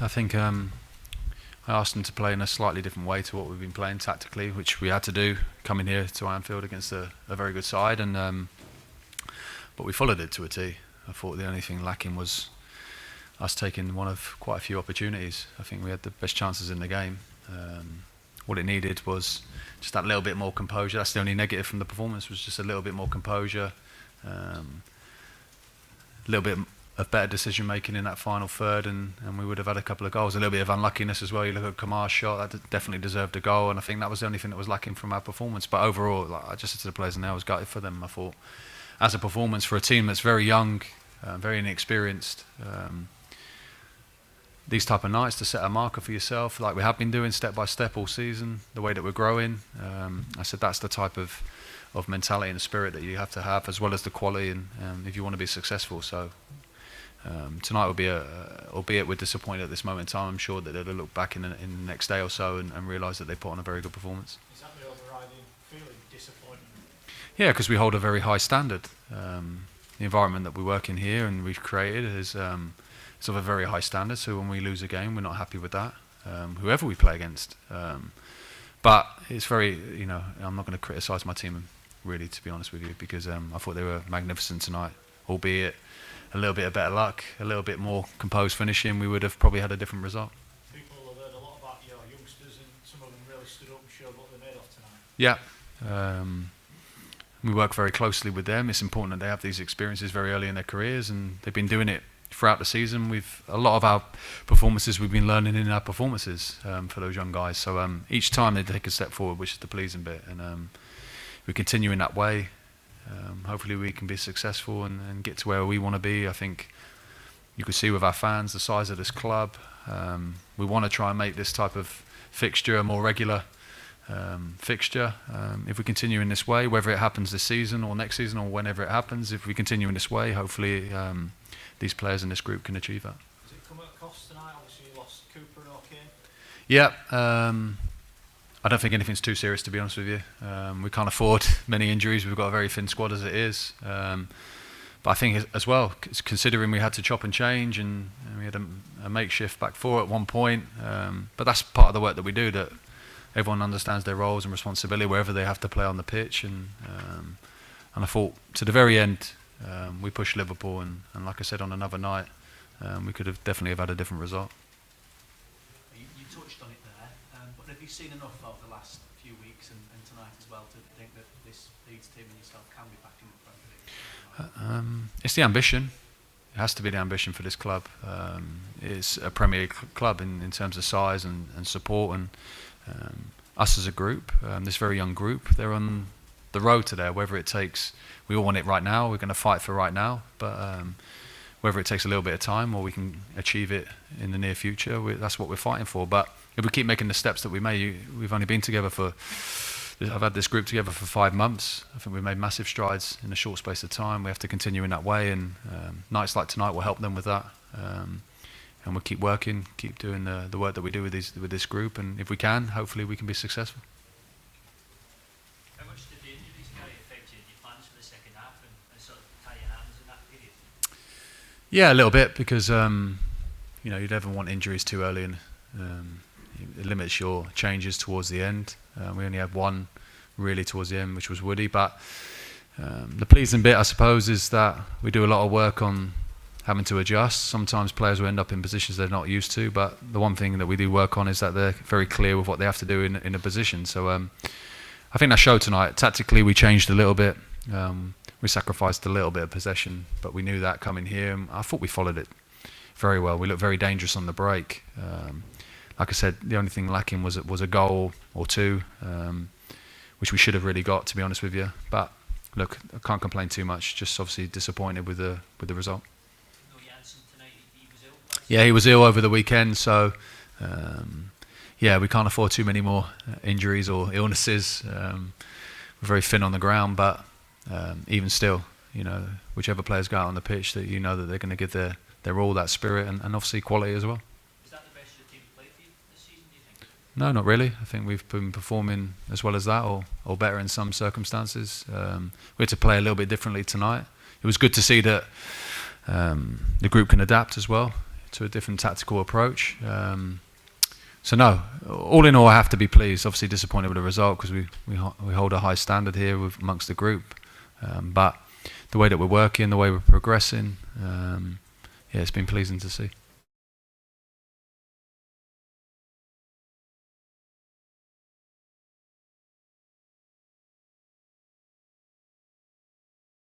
I think I asked them to play in a slightly different way to what we've been playing tactically, which we had to do coming here to Anfield against a very good side, and but we followed it to a T. I thought the only thing lacking was us taking one of quite a few opportunities. I think we had the best chances in the game. What it needed was just that little bit more composure. That's the only negative from the performance, was just a little bit more composure, a little bit of better decision making in that final third, and we would have had a couple of goals. A little bit of unluckiness as well. You look at Kamar's shot, that definitely deserved a goal, and I think that was the only thing that was lacking from our performance. But overall, like I just said to the players, and I was gutted for them. I thought, as a performance for a team that's very young, very inexperienced, these type of nights to set a marker for yourself, like we have been doing step by step all season, the way that we're growing. I said that's the type of mentality and spirit that you have to have, as well as the quality, and if you want to be successful. So tonight will be albeit we're disappointed at this moment in time, I'm sure that they'll look back in the next day or so and realise that they put on a very good performance. Is that the overriding feeling, disappointment? Yeah, because we hold a very high standard. The environment that we work in here and we've created is of a very high standard. So when we lose a game, we're not happy with that. Whoever we play against, but it's very, I'm not going to criticise my team really, to be honest with you, because I thought they were magnificent tonight. Albeit a little bit of better luck, a little bit more composed finishing, we would have probably had a different result. People have heard a lot about your youngsters, and some of them really stood up and showed what they made of tonight. Yeah. We work very closely with them. It's important that they have these experiences very early in their careers, and they've been doing it throughout the season. A lot of our performances, we've been learning in our performances for those young guys. So each time they take a step forward, which is the pleasing bit, and we continue in that way. Hopefully we can be successful and get to where we want to be. I think you can see with our fans the size of this club. We want to try and make this type of fixture a more regular fixture. If we continue in this way, whether it happens this season or next season or whenever it happens, if we continue in this way, hopefully these players in this group can achieve that. Does it come at a cost tonight? Obviously you lost Cooper and O'Kane. Yeah, I don't think anything's too serious, to be honest with you. We can't afford many injuries. We've got a very thin squad as it is. But I think as well, considering we had to chop and change, and we had a makeshift back four at one point, but that's part of the work that we do, that everyone understands their roles and responsibility wherever they have to play on the pitch. And I thought to the very end, we pushed Liverpool, and like I said, on another night, we could have definitely have had a different result. You touched on it there, but have you seen enough over the last few weeks and tonight as well to think that this Leeds team and yourself can be back in the Premier League? It's the ambition. It has to be the ambition for this club. It's a Premier League club in terms of size and support, and us as a group, this very young group, they're on the road to there. Whether it takes, we all want it right now, we're going to fight for right now, but whether it takes a little bit of time or we can achieve it in the near future, that's what we're fighting for. But if we keep making the steps that we made, we've only been together I've had this group together for 5 months. I think we've made massive strides in a short space of time. We have to continue in that way, and nights like tonight will help them with that. And we'll keep working, keep doing the work that we do with this group, and if we can, hopefully we can be successful. How much did the injuries affect your plans for the second half and sort of tie your hands in that period? Yeah, a little bit, because you never want injuries too early, and it limits your changes towards the end. We only had one really towards the end, which was Woody. But the pleasing bit, I suppose, is that we do a lot of work on having to adjust. Sometimes players will end up in positions they're not used to, but the one thing that we do work on is that they're very clear with what they have to do in a position. So I think that showed tonight. Tactically, we changed a little bit. We sacrificed a little bit of possession, but we knew that coming here, and I thought we followed it very well. We looked very dangerous on the break. Like I said, the only thing lacking was a goal or two, which we should have really got, to be honest with you. But look, I can't complain too much. Just obviously disappointed with the result. Yeah, he was ill over the weekend, so we can't afford too many more injuries or illnesses. We're very thin on the ground, but even still, whichever players go out on the pitch, that that they're going to give their all, that spirit, and obviously quality as well. Is that the best your team played for you this season, do you think? No, not really. I think we've been performing as well as that, or better in some circumstances. We had to play a little bit differently tonight. It was good to see that the group can adapt as well a different tactical approach. So no, all in all, I have to be pleased. Obviously disappointed with the result because we hold a high standard here amongst the group. But the way that we're working, the way we're progressing, it's been pleasing to see.